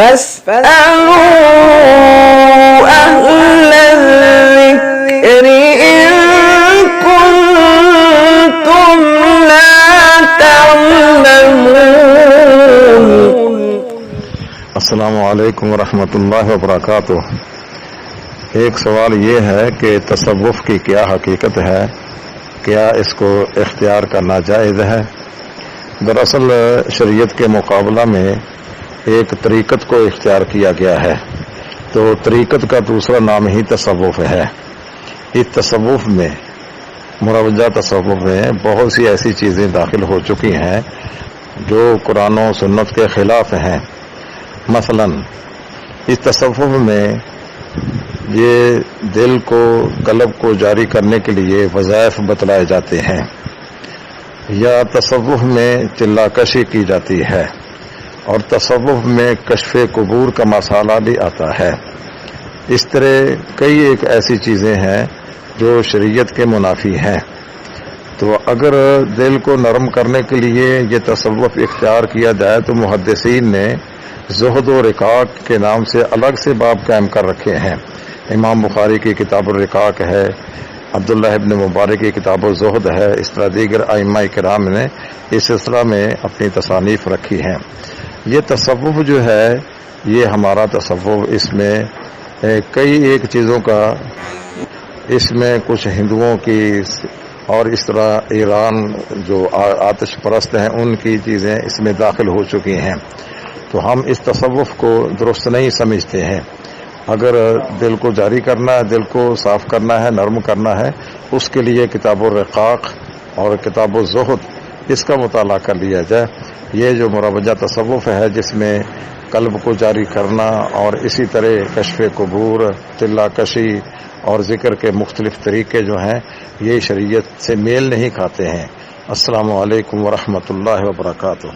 فاسألوا أهل الذكر إن كنتم لا تعلمون. السلام علیکم ورحمۃ اللہ وبرکاتہ. ایک سوال یہ ہے کہ تصوف کی کیا حقیقت ہے؟ کیا اس کو اختیار کرنا جائز ہے؟ دراصل شریعت کے مقابلہ میں ایک طریقت کو اختیار کیا گیا ہے، تو طریقت کا دوسرا نام ہی تصوف ہے. اس تصوف میں مروجہ تصوف میں بہت سی ایسی چیزیں داخل ہو چکی ہیں جو قرآن و سنت کے خلاف ہیں. مثلا اس تصوف میں یہ دل کو قلب کو جاری کرنے کے لیے وظائف بتلائے جاتے ہیں، یا تصوف میں چلا کشی کی جاتی ہے، اور تصوف میں کشف قبور کا مسئلہ بھی آتا ہے. اس طرح کئی ایک ایسی چیزیں ہیں جو شریعت کے منافی ہیں. تو اگر دل کو نرم کرنے کے لیے یہ تصوف اختیار کیا جائے تو محدثین نے زہد و رقاق کے نام سے الگ سے باب قائم کر رکھے ہیں. امام بخاری کی کتاب الرقاق ہے، عبداللہ ابن مبارک کی کتاب الزہد ہے، اس طرح دیگر ائمہ کرام نے اس سلسلہ میں اپنی تصانیف رکھی ہیں. یہ تصوف جو ہے یہ ہمارا تصوف، اس میں کئی ایک چیزوں کا، اس میں کچھ ہندوؤں کی اور اس طرح ایران جو آتش پرست ہیں ان کی چیزیں اس میں داخل ہو چکی ہیں. تو ہم اس تصوف کو درست نہیں سمجھتے ہیں. اگر دل کو جاری کرنا ہے، دل کو صاف کرنا ہے، نرم کرنا ہے، اس کے لیے کتاب الرقاق اور کتاب الزہد اس کا مطالعہ کر لیا جائے. یہ جو مروجہ تصوف ہے جس میں قلب کو جاری کرنا اور اسی طرح کشف قبور، تلہ کشی اور ذکر کے مختلف طریقے جو ہیں یہ شریعت سے میل نہیں کھاتے ہیں. السلام علیکم ورحمۃ اللہ وبرکاتہ.